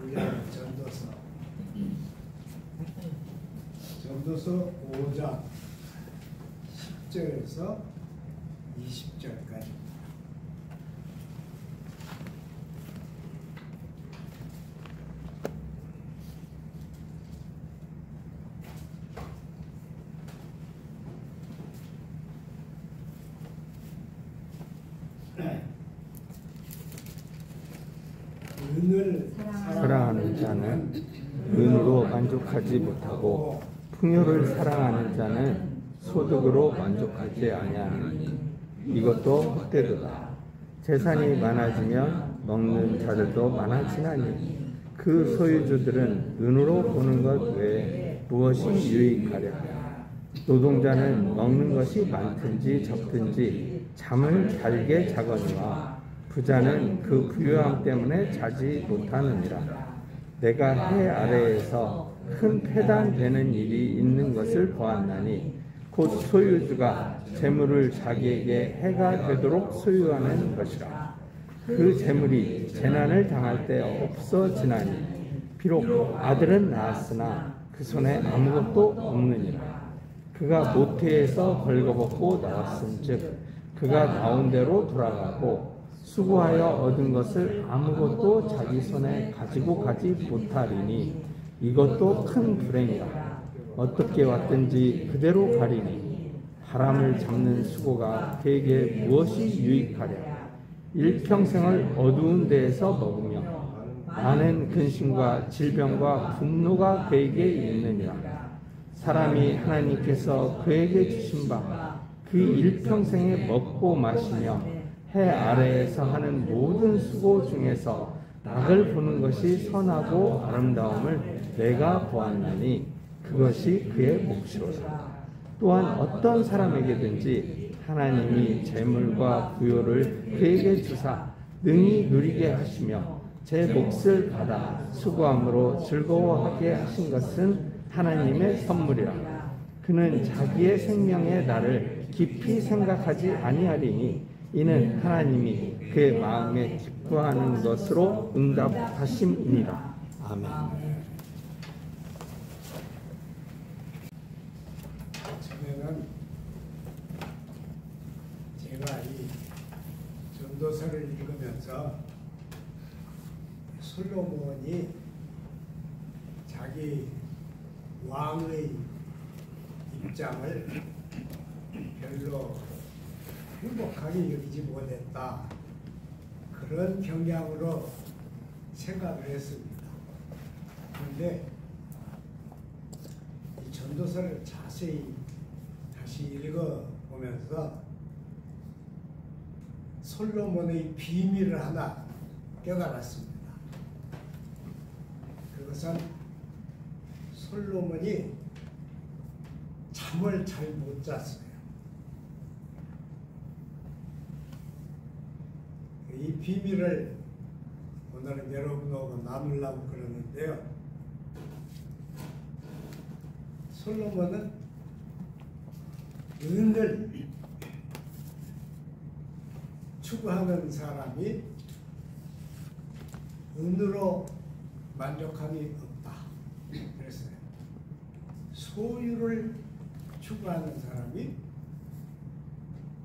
우리는 전도서 5장 10절에서 20절까지. 은을 사랑하는 자는 은으로 만족하지 못하고 풍요를 사랑하는 자는 소득으로 만족하지 아니하니 이것도 헛되도다. 재산이 많아지면 먹는 자들도 많아지나니 그 소유주들은 은으로 보는 것 외에 무엇이 유익하랴. 노동자는 먹는 것이 많든지 적든지 잠을 잘게 자거니와 부자는 그 부유함 때문에 자지 못하느니라. 내가 해 아래에서 큰 패단되는 일이 있는 것을 보았나니 곧 소유주가 재물을 자기에게 해가 되도록 소유하는 것이라. 그 재물이 재난을 당할 때 없어지나니 비록 아들은 낳았으나 그 손에 아무것도 없느니라. 그가 모태에서 벌거벗고 나왔은즉 그가 나온 대로 돌아가고 수고하여 얻은 것을 아무것도 자기 손에 가지고 가지 못하리니 이것도 큰 불행이라. 어떻게 왔든지 그대로 가리니 바람을 잡는 수고가 그에게 무엇이 유익하랴. 일평생을 어두운 데에서 먹으며 많은 근심과 질병과 분노가 그에게 있느니라. 사람이 하나님께서 그에게 주신 바 그 일평생에 먹고 마시며 해 아래에서 하는 모든 수고 중에서 낙을 보는 것이 선하고 아름다움을 내가 보았나니 그것이 그의 몫이로다. 또한 어떤 사람에게든지 하나님이 재물과 부요를 그에게 주사 능히 누리게 하시며 제 몫을 받아 수고함으로 즐거워하게 하신 것은 하나님의 선물이라. 그는 자기의 생명의 날을 깊이 생각하지 아니하리니 이는 하나님이 그의 마음에 기뻐하는 것으로 응답하심이니라. 아멘. 처음에는 제가 이 전도서를 읽으면서 솔로몬이 자기 왕의 입장을 별로 행복하게 여기지 못했다, 그런 경향으로 생각을 했습니다. 그런데 이 전도서를 자세히 다시 읽어보면서 솔로몬의 비밀을 하나 깨달았습니다. 그것은 솔로몬이 잠을 잘 못 잤어요. 이 비밀을 오늘은 여러분하고 나누려고 그러는데요. 솔로몬은 은을 추구하는 사람이 은으로 만족함이 없다 그랬어요. 소유를 추구하는 사람이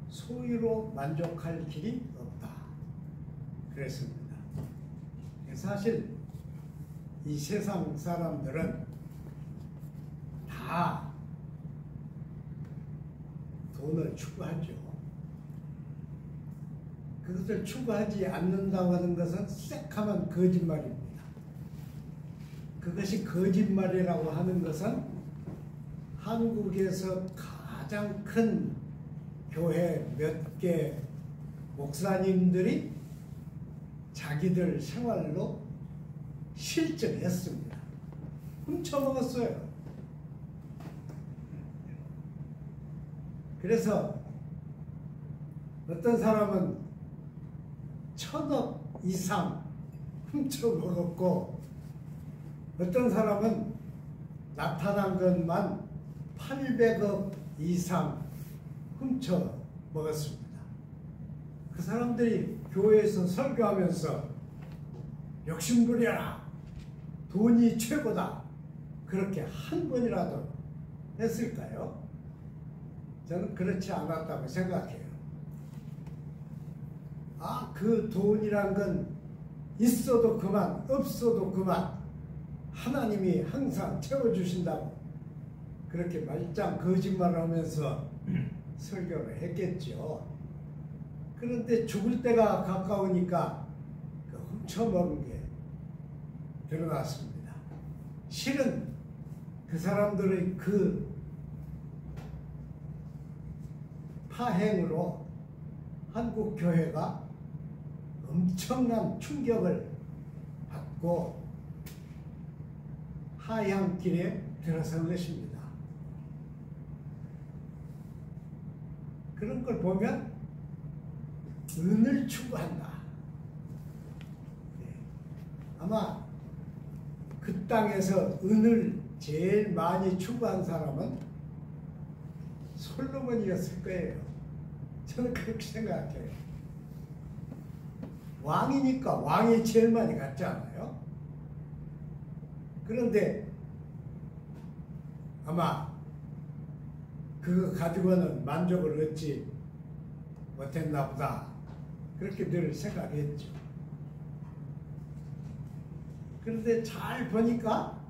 소유로 만족할 길이 없다 그랬습니다. 사실 이 세상 사람들은 다 돈을 추구하죠. 그것을 추구하지 않는다고 하는 것은 새카만 거짓말입니다. 그것이 거짓말이라고 하는 것은 한국에서 가장 큰 교회 몇 개 목사님들이 자기들 생활로 실증했습니다. 훔쳐먹었어요. 그래서 어떤 사람은 1,000억 이상 훔쳐먹었고 어떤 사람은 나타난 것만 800억 이상 훔쳐먹었습니다. 그 사람들이 교회에서 설교하면서 욕심부려라, 돈이 최고다. 그렇게 한 번이라도 했을까요? 저는 그렇지 않았다고 생각해요. 그 돈이란 건 있어도 그만, 없어도 그만, 하나님이 항상 채워주신다고 그렇게 말짱 거짓말을 하면서 설교를 했겠죠. 그런데 죽을 때가 가까우니까 그 훔쳐먹은 게 드러났습니다. 실은 그 사람들의 그 파행으로 한국 교회가 엄청난 충격을 받고 하향길에 들어선 것입니다. 그런 걸 보면 은을 추구한다. 아마 그 땅에서 은을 제일 많이 추구한 사람은 솔로몬이었을 거예요. 저는 그렇게 생각해요. 왕이니까 왕이 제일 많이 갔지 않아요? 그런데 아마 그거 가지고는 만족을 얻지 못했나 보다. 그렇게 늘 생각했죠. 그런데 잘 보니까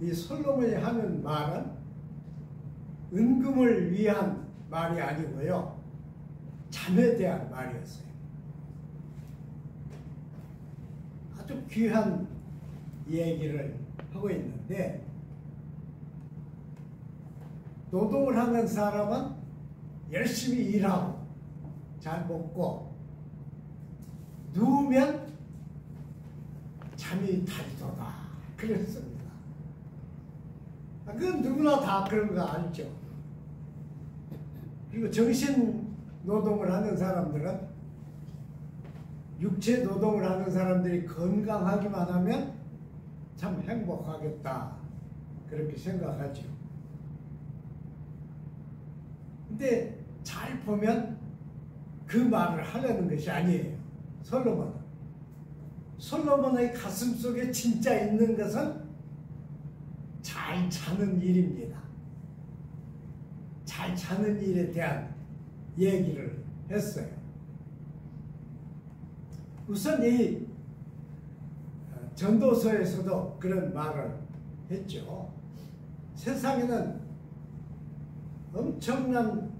이 솔로몬이 하는 말은 은금을 위한 말이 아니고요. 잠에 대한 말이었어요. 아주 귀한 얘기를 하고 있는데, 노동을 하는 사람은 열심히 일하고 잘 먹고 누우면 잠이 달도다 그랬습니다. 그건 누구나 다 그런 거 알죠. 그리고 정신 노동을 하는 사람들은, 육체 노동을 하는 사람들이 건강하기만 하면 참 행복하겠다 그렇게 생각하죠. 근데 잘 보면 그 말을 하려는 것이 아니에요. 솔로몬의 가슴 속에 진짜 있는 것은 잘 자는 일입니다. 잘 자는 일에 대한 얘기를 했어요. 우선 이 전도서에서도 그런 말을 했죠. 세상에는 엄청난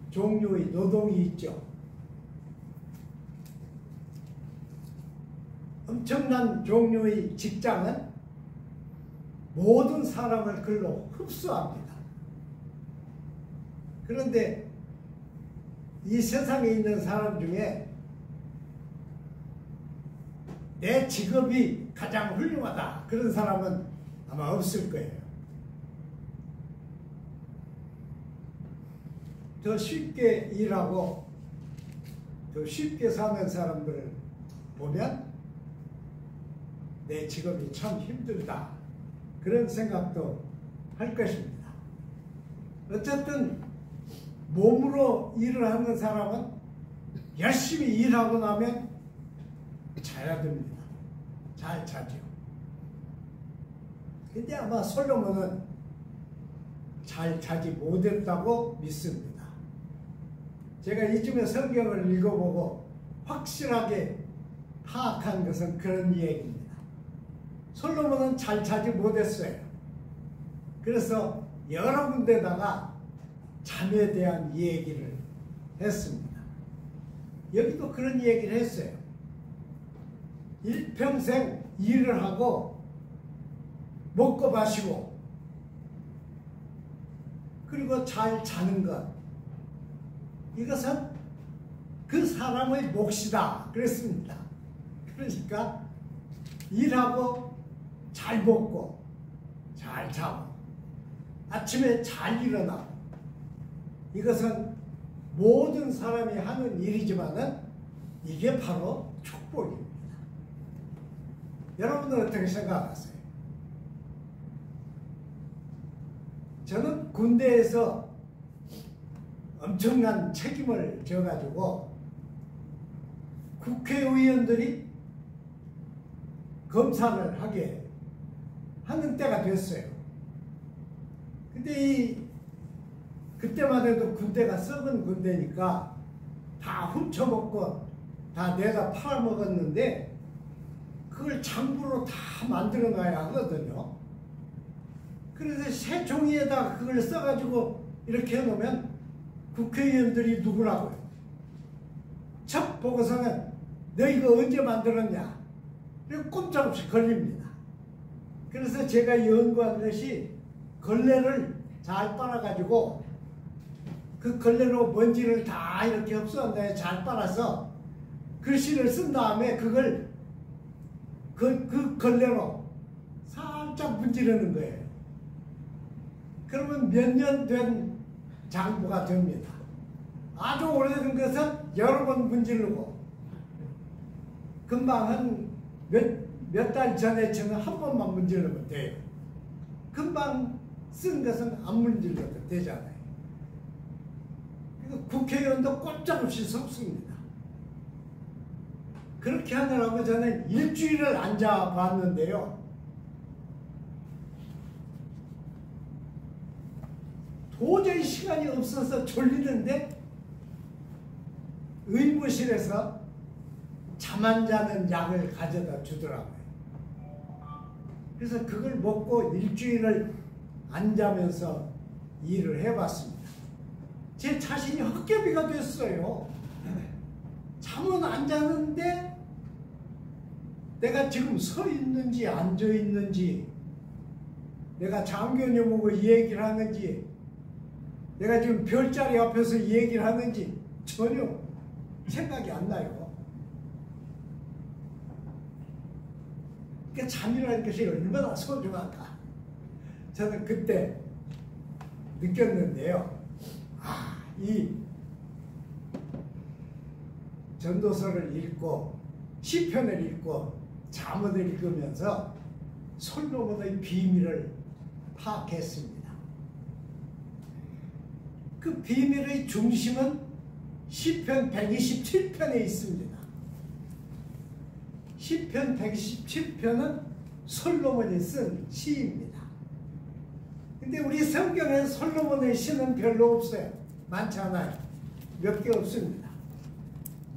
종류의 노동이 있죠. 엄청난 종류의 직장은 모든 사람을 그걸로 흡수합니다. 그런데 이 세상에 있는 사람 중에 내 직업이 가장 훌륭하다 그런 사람은 아마 없을 거예요. 더 쉽게 일하고 더 쉽게 사는 사람들을 보면 내 직업이 참 힘들다 그런 생각도 할 것입니다. 어쨌든 몸으로 일을 하는 사람은 열심히 일하고 나면 자야 됩니다. 잘 자죠. 근데 아마 솔로몬은 잘 자지 못했다고 믿습니다. 제가 이쯤에 성경을 읽어보고 확실하게 파악한 것은 그런 얘기입니다. 솔로몬은 잘 자지 못했어요. 그래서 여러 군데다가 잠에 대한 얘기를 했습니다. 여기도 그런 얘기를 했어요. 일평생 일을 하고 먹고 마시고 그리고 잘 자는 것, 이것은 그 사람의 몫이다 그랬습니다. 그러니까 일하고 잘 먹고 잘 자고 아침에 잘 일어나고, 이것은 모든 사람이 하는 일이지만은 이게 바로 축복입니다. 여러분은 어떻게 생각하세요? 저는 군대에서 엄청난 책임을 져가지고 국회의원들이 검사를 하게 하는 때가 됐어요. 근데 그때만 해도 군대가 썩은 군대니까 다 훔쳐먹고 다 내가 팔아먹었는데 그걸 장부로 다 만들어 놔야 하거든요. 그래서 새 종이에다 그걸 써가지고 이렇게 해놓으면 국회의원들이 누구라고요? 첫 보고서는 너 이거 언제 만들었냐? 그리고 꼼짝없이 걸립니다. 그래서 제가 연구한 것이 걸레를 잘 빨아가지고 그 걸레로 먼지를 다 이렇게 흡수한 다음에 잘 빨아서 글씨를 쓴 다음에 그걸 그 걸레로 살짝 문지르는 거예요. 그러면 몇 년 된 장부가 됩니다. 아주 오래된 것은 여러 번 문지르고 금방 한 몇 달 전에 치면 한 번만 문지르면 돼요. 금방 쓴 것은 안 문질러도 되잖아요. 국회의원도 꼼짝없이 섭습니다. 그렇게 하느라고 저는 일주일을 앉아봤는데요. 도저히 시간이 없어서 졸리는데 의무실에서 잠 안 자는 약을 가져다 주더라고요. 그래서 그걸 먹고 일주일을 안 자면서 일을 해봤습니다. 제 자신이 헛개비가 됐어요. 잠은 안 자는데 내가 지금 서 있는지 앉아 있는지, 내가 장교님하고 얘기를 하는지, 내가 지금 별자리 앞에서 얘기를 하는지 전혀 생각이 안 나요. 그러니까 잠이라는 것이 얼마나 소중한가 저는 그때 느꼈는데요. 이 전도서를 읽고 시편을 읽고 잠언을 읽으면서 솔로몬의 비밀을 파악했습니다. 그 비밀의 중심은 시편 127편에 있습니다. 시편 127편은 솔로몬이 쓴 시입니다. 근데 우리 성경에 솔로몬의 시는 별로 없어요. 많지 않아요. 몇 개 없습니다.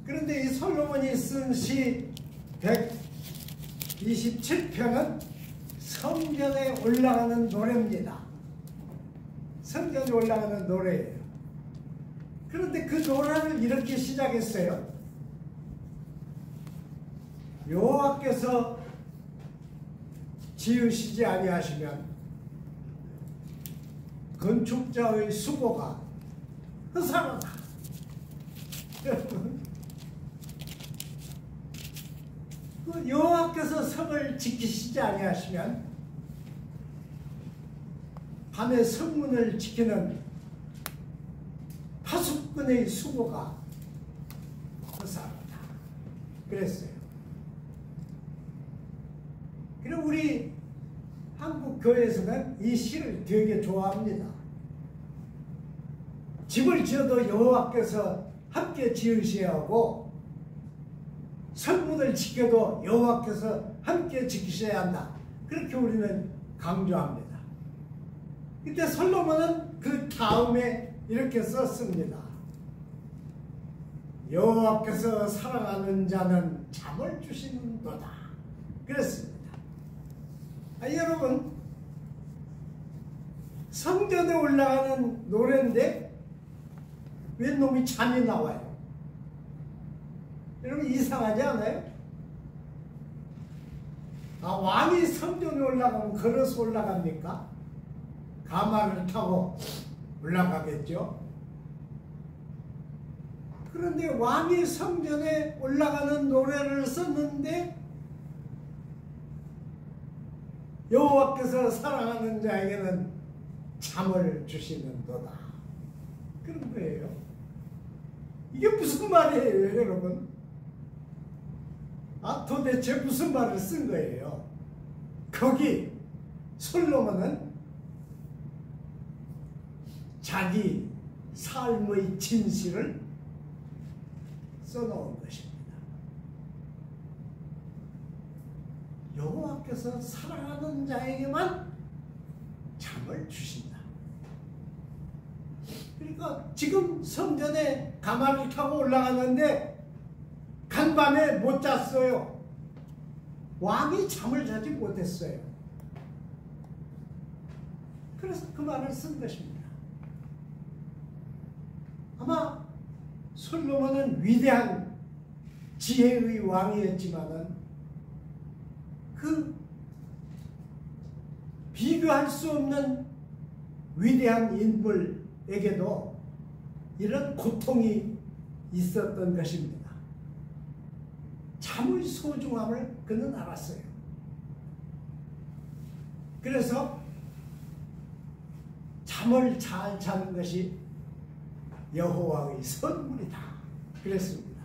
그런데 이 솔로몬이 쓴 시 127편은 성전에 올라가는 노래입니다. 성전에 올라가는 노래예요. 그런데 그 노래를 이렇게 시작했어요. 여호와께서 지으시지 아니하시면 건축자의 수고가 헛살아다. 그 여호와께서 성을 지키시지 아니하시면 밤에 성문을 지키는 파수꾼의 수고가 헛살아다. 그랬어요. 그리고 우리 한국 교회에서는 이 시를 되게 좋아합니다. 집을 지어도 여호와께서 함께 지으셔야 하고 성문을 지켜도 여호와께서 함께 지키셔야 한다. 그렇게 우리는 강조합니다. 그때 솔로몬은 그 다음에 이렇게 썼습니다. 여호와께서 사랑하는 자는 잠을 주시는도다. 그랬습니다. 여러분, 성전에 올라가는 노래인데 왜 놈이 잠이 나와요? 여러분 이상하지 않아요? 왕이 성전에 올라가면 걸어서 올라갑니까? 가마를 타고 올라가겠죠? 그런데 왕이 성전에 올라가는 노래를 썼는데 여호와께서 사랑하는 자에게는 잠을 주시는도다. 그런 거예요. 이게 무슨 말이에요, 여러분? 도대체 무슨 말을 쓴 거예요? 거기 솔로몬은 자기 삶의 진실을 써놓은 것입니다. 여호와께서 사랑하는 자에게만 잠을 주신다. 그러니까 지금 성전에 가마를 타고 올라가는데 간밤에 못 잤어요. 왕이 잠을 자지 못했어요. 그래서 그 말을 쓴 것입니다. 아마 솔로몬은 위대한 지혜의 왕이었지만은 그 비교할 수 없는 위대한 인물에게도 이런 고통이 있었던 것입니다. 잠의 소중함을 그는 알았어요. 그래서 잠을 잘 자는 것이 여호와의 선물이다 그랬습니다.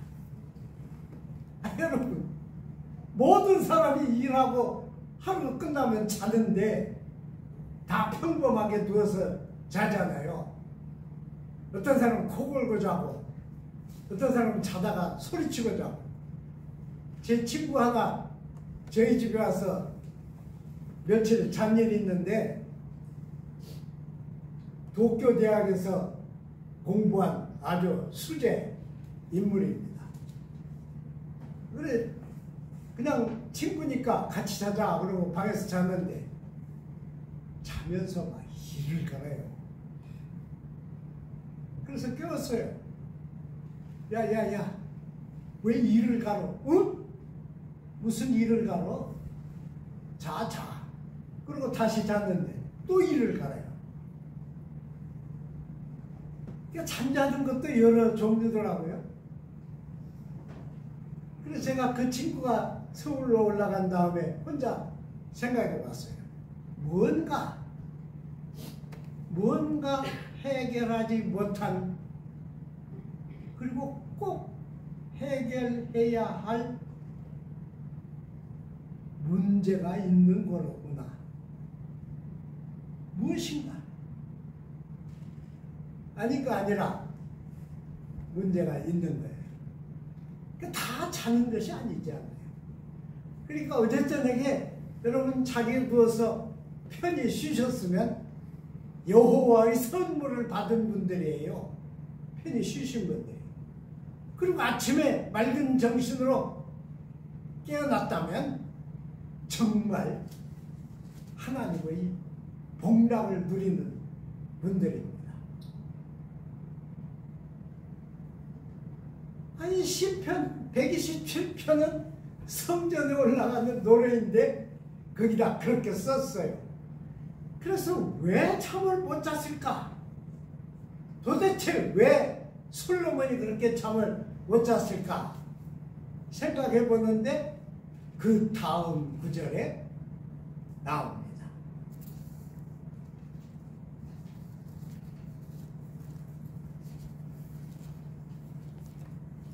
여러분, 모든 사람이 일하고 하루 끝나면 자는데 다 평범하게 누워서 자잖아요. 어떤 사람은 코 골고 자고 어떤 사람은 자다가 소리치고 자고. 제 친구 하나 저희 집에 와서 며칠 잔 일이 있는데 도쿄 대학에서 공부한 아주 수제 인물입니다. 그래 그냥 친구니까 같이 자자 그러고 방에서 잤는데 자면서 막 이를 갈아요. 그래서 깨웠어요. 야야야 왜 이를 갈어? 응? 무슨 이를 갈어? 자. 그리고 다시 잤는데 또 이를 갈아요. 그러니까 잠자는 것도 여러 종류더라고요. 그래서 제가 그 친구가 서울로 올라간 다음에 혼자 생각해 봤어요. 뭔가 해결하지 못한 그리고 꼭 해결해야 할 문제가 있는 거로구나. 무엇인가? 아니가 아니라 문제가 있는 거예요. 그러니까 다 자는 것이 아니지 않나요? 그러니까 어제 저녁에 여러분 자리에 누워서 편히 쉬셨으면 여호와의 선물을 받은 분들이에요. 편히 쉬신 분들이에요. 그리고 아침에 맑은 정신으로 깨어났다면 정말 하나님의 복락을 누리는 분들입니다. 아니 시편 127편은 성전에 올라가는 노래인데 거기다 그렇게 썼어요. 그래서 왜 잠을 못 잤을까? 도대체 왜 솔로몬이 그렇게 잠을 못 잤을까? 생각해 보는데 그 다음 구절에 나옵니다.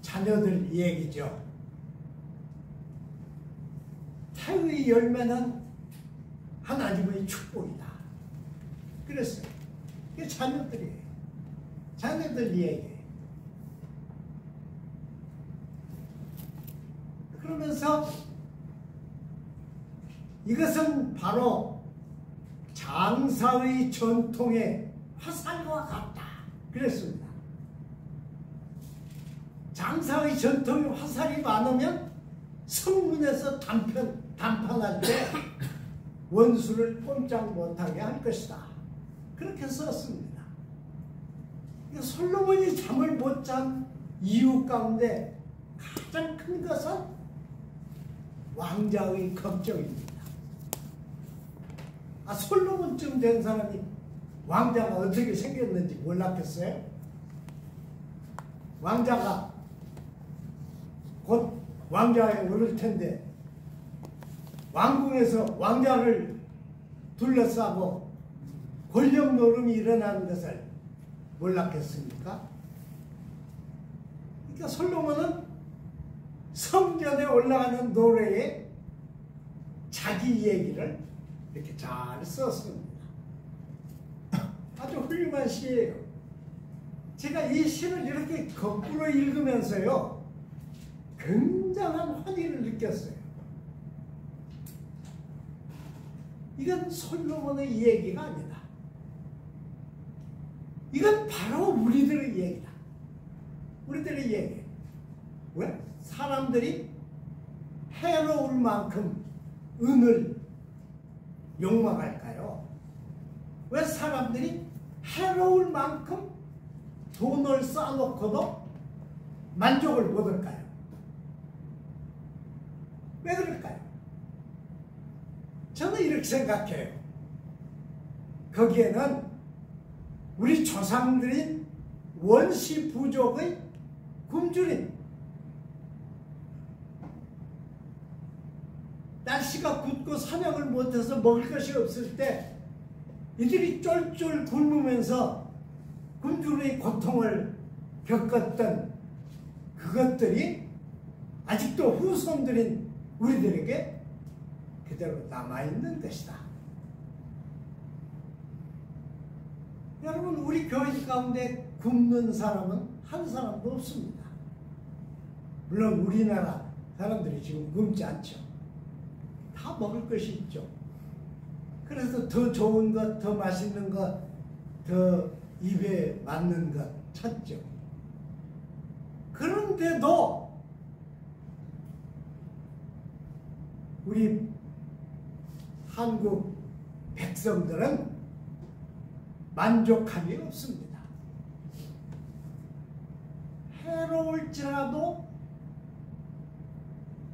자녀들 얘기죠. 태의 열매는 하나님의 축복이다. 그랬어요. 이게 자녀들이에요. 자녀들 얘기예요. 그러면서 이것은 바로 장사의 전통의 화살과 같다. 그랬습니다. 장사의 전통의 화살이 많으면 성문에서 단판할 때 원수를 꼼짝 못하게 할 것이다. 그렇게 썼습니다. 그러니까 솔로몬이 잠을 못 잔 이유 가운데 가장 큰 것은 왕자의 걱정입니다. 솔로몬쯤 된 사람이 왕자가 어떻게 생겼는지 몰랐겠어요? 왕자가 곧 왕좌에 오를 텐데 왕궁에서 왕자를 둘러싸고 권력 노름이 일어나는 것을 몰랐겠습니까? 그러니까 솔로몬은 성전에 올라가는 노래에 자기 얘기를 이렇게 잘 썼습니다. 아주 훌륭한 시예요. 제가 이 시를 이렇게 거꾸로 읽으면서요 굉장한 환희를 느꼈어요. 이건 솔로몬의 얘기가 아니다. 이건 바로 우리들의 얘기다. 우리들의 얘기. 왜? 사람들이 해로울 만큼 은을 욕망할까요? 왜 사람들이 해로울 만큼 돈을 쌓아놓고도 만족을 못할까요? 왜 그럴까요? 저는 이렇게 생각해요. 거기에는 우리 조상들인 원시 부족의 굶주림, 날씨가 굳고 사냥을 못해서 먹을 것이 없을 때 이들이 쫄쫄 굶으면서 굶주림의 고통을 겪었던 그것들이 아직도 후손들인 우리들에게 그대로 남아있는 것이다. 여러분, 우리 교인 가운데 굶는 사람은 한 사람도 없습니다. 물론 우리나라 사람들이 지금 굶지 않죠. 다 먹을 것이 있죠. 그래서 더 좋은 것, 더 맛있는 것, 더 입에 맞는 것 찾죠. 그런데도 우리 한국 백성들은 만족함이 없습니다. 해로울지라도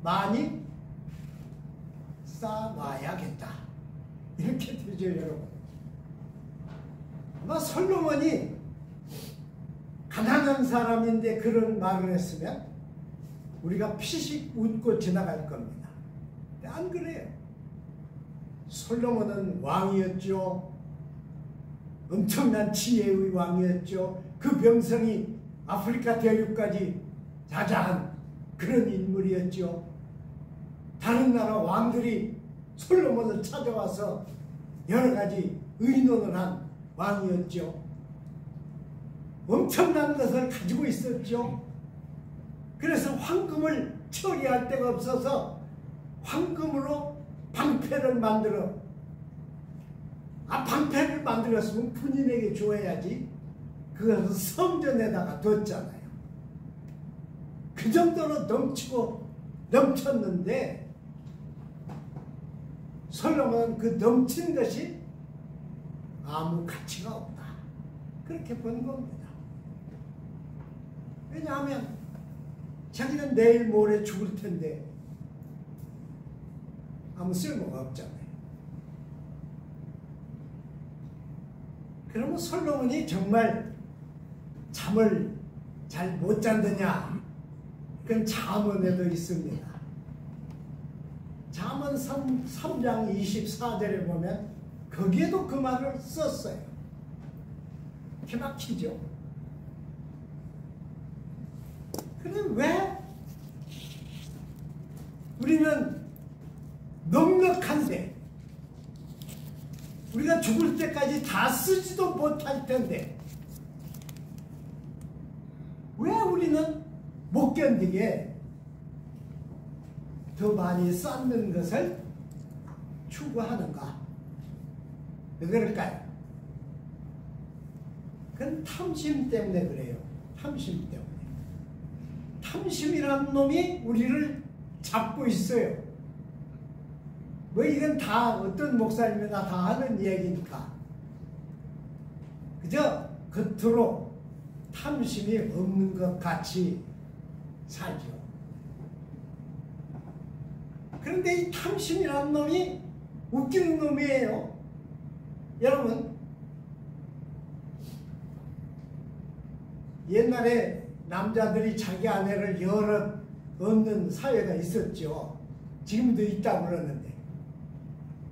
많이 쌓아놔야겠다. 이렇게 되죠, 여러분. 아마 솔로몬이 가난한 사람인데 그런 말을 했으면 우리가 피식 웃고 지나갈 겁니다. 근데 안 그래요. 솔로몬은 왕이었죠. 엄청난 지혜의 왕이었죠. 그 병성이 아프리카 대륙까지 자자한 그런 인물이었죠. 다른 나라 왕들이 솔로몬을 찾아와서 여러 가지 의논을 한 왕이었죠. 엄청난 것을 가지고 있었죠. 그래서 황금을 처리할 데가 없어서 황금으로 방패를 만들어, 방패를 만들었으면 군인에게 줘야지 그것을 성전에다가 뒀잖아요. 그 정도로 넘쳤는데 솔로몬은 그 넘친 것이 아무 가치가 없다. 그렇게 본 겁니다. 왜냐하면 자기는 내일 모레 죽을 텐데 아무 쓸모가 없잖아요. 그러면 솔로몬이 정말 잠을 잘 못 잤느냐? 그건 잠언에도 있습니다. 잠언 3장 24절에 보면 거기에도 그 말을 썼어요. 기막히죠. 그런데 왜 우리는 넉넉한데 우리가 죽을 때까지 다 쓰지도 못할 텐데 왜 우리는 못 견디게 더 많이 쌓는 것을 추구하는가? 왜 그럴까요? 그건 탐심 때문에 그래요. 탐심 때문에. 탐심이라는 놈이 우리를 잡고 있어요. 뭐 이건 다 어떤 목사님이나 다 하는 얘기니까. 그저 겉으로 탐심이 없는 것 같이 살죠. 그런데 이 탐심이라는 놈이 웃기는 놈이에요. 여러분, 옛날에 남자들이 자기 아내를 여럿 얻는 사회가 있었죠. 지금도 있다고 그러는데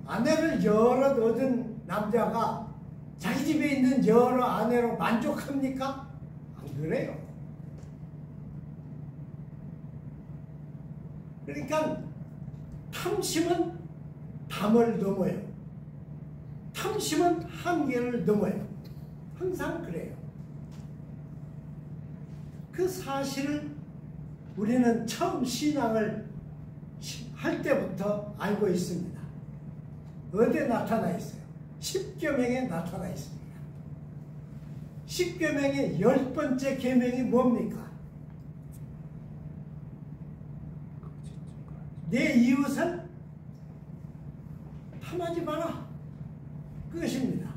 아내를 여럿 얻은 남자가 자기 집에 있는 여러 아내로 만족합니까? 안 그래요. 그러니까 탐심은 담을 넘어요. 탐심은 한계를 넘어요. 항상 그래요. 그 사실을 우리는 처음 신앙을 할 때부터 알고 있습니다. 어디에 나타나 있어요? 십계명에 나타나 있습니다. 십계명의 10번째 계명이 뭡니까? 내 이웃을 탐하지 마라. 그것입니다.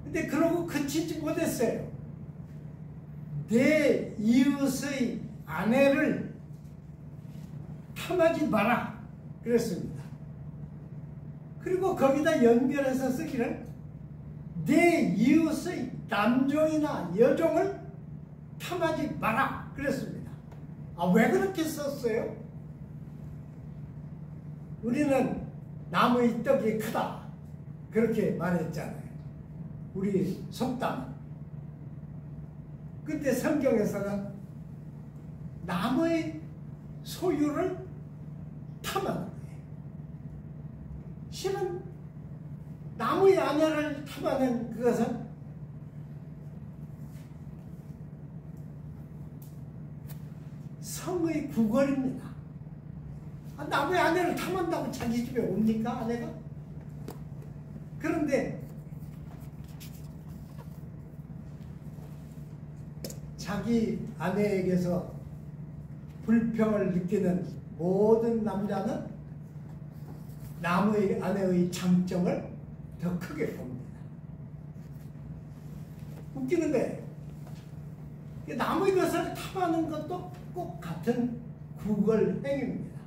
근데 그러고 그치지 못했어요. 내 이웃의 아내를 탐하지 마라. 그랬습니다. 그리고 거기다 연결해서 쓰기를 내 이웃의 남종이나 여종을 탐하지 마라. 그랬습니다. 아, 왜 그렇게 썼어요? 우리는 나무의 떡이 크다. 그렇게 말했잖아요. 우리 속담은. 근데 성경에서는 나무의 소유를 탐하는 거예요. 실은 나무의 아내를 탐하는 그것은 성의 구걸입니다. 아, 나무의 아내를 탐한다고 자기 집에 옵니까? 아내가? 그런데 자기 아내에게서 불평을 느끼는 모든 남자는 나무의 아내의 장점을 더 크게 봅니다. 웃기는데 나무의 것을 탐하는 것도 꼭 같은 구걸 행위입니다.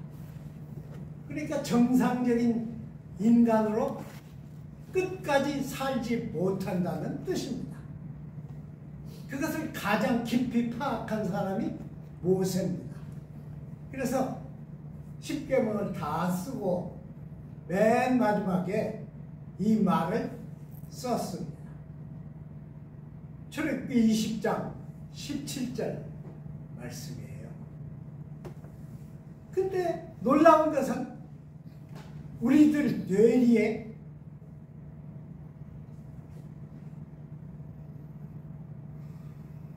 그러니까 정상적인 인간으로 끝까지 살지 못한다는 뜻입니다. 그것을 가장 깊이 파악한 사람이 모세입니다. 그래서 십계명을 다 쓰고 맨 마지막에 이 말을 썼습니다. 출애굽기 20장 17절 말씀이에요. 근데 놀라운 것은 우리들 뇌리에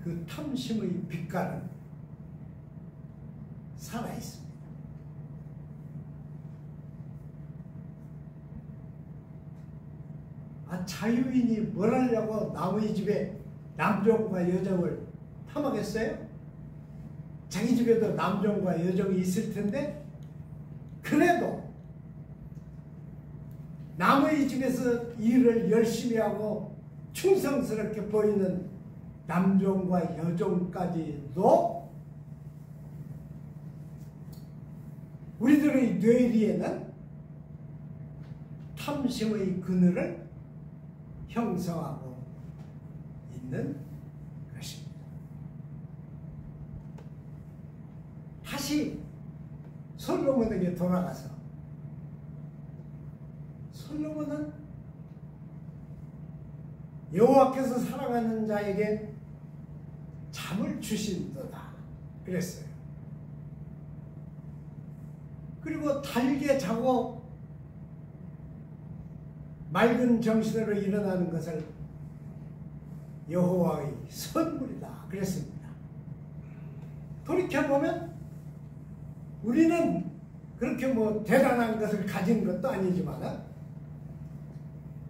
그 탐심의 빛깔은 살아있습니다. 아, 자유인이 뭘 하려고 남의 집에 남종과 여종을 탐하겠어요? 자기 집에도 남종과 여종이 있을 텐데 그래도 남의 집에서 일을 열심히 하고 충성스럽게 보이는 남종과 여종까지도 우리들의 뇌리에는 탐심의 그늘을 형성하고 있는 것입니다. 다시 솔로몬에게 돌아가서 솔로몬은 여호와께서 사랑하는 자에게 잠을 주신도다 그랬어요. 그리고 달게 자고 맑은 정신으로 일어나는 것을 여호와의 선물이다 그랬습니다. 돌이켜보면 우리는 그렇게 뭐 대단한 것을 가진 것도 아니지만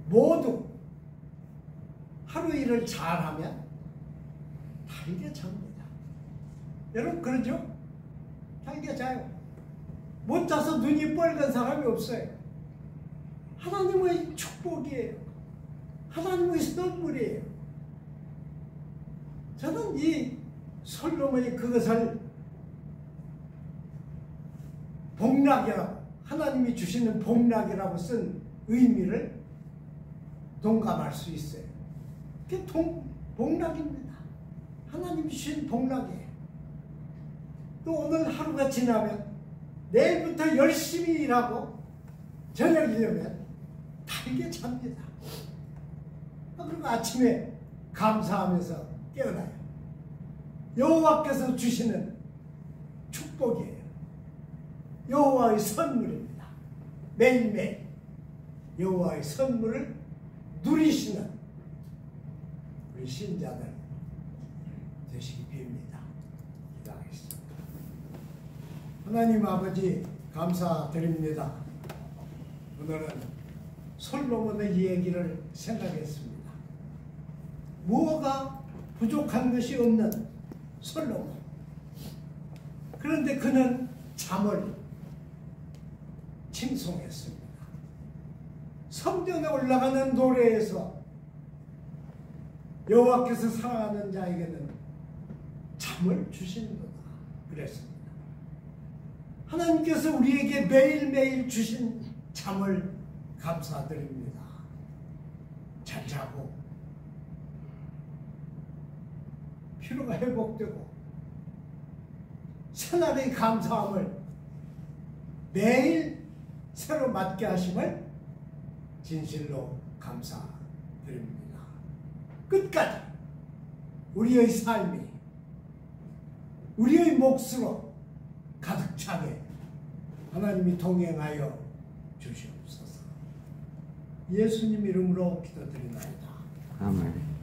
모두 하루 일을 잘하면 달게 잡니다. 여러분 그러죠? 달게 자요. 못 자서 눈이 뻘건 사람이 없어요. 하나님의 축복이에요. 하나님의 선물이에요. 저는 이 솔로몬이 그것을 복락이라고, 하나님이 주시는 복락이라고 쓴 의미를 동감할 수 있어요. 그게 복락입니다. 하나님이 주신 복락이에요. 또 오늘 하루가 지나면 내일부터 열심히 일하고 저녁이 되면 달게 잡니다. 그리고 아침에 감사하면서 깨어나요. 여호와께서 주시는 축복이에요. 여호와의 선물입니다. 매일매일 여호와의 선물을 누리시는 우리 신자들 되시기 빕니다. 기도하겠습니다. 하나님 아버지 감사드립니다. 오늘은 솔로몬의 이야기를 생각했습니다. 뭐가 부족한 것이 없는 솔로몬. 그런데 그는 잠을 칭송했습니다. 성전에 올라가는 노래에서 여호와께서 사랑하는 자에게는 잠을 주시는구나 그랬습니다. 하나님께서 우리에게 매일매일 주신 잠을 감사드립니다. 잘 자고 피로가 회복되고 새날의 감사함을 매일 새로 맞게 하심을 진실로 감사드립니다. 끝까지 우리의 삶이 우리의 몫으로 가득 차게 하나님이 동행하여 주시옵소서. 예수님 이름으로 기도드리나이다. 아멘.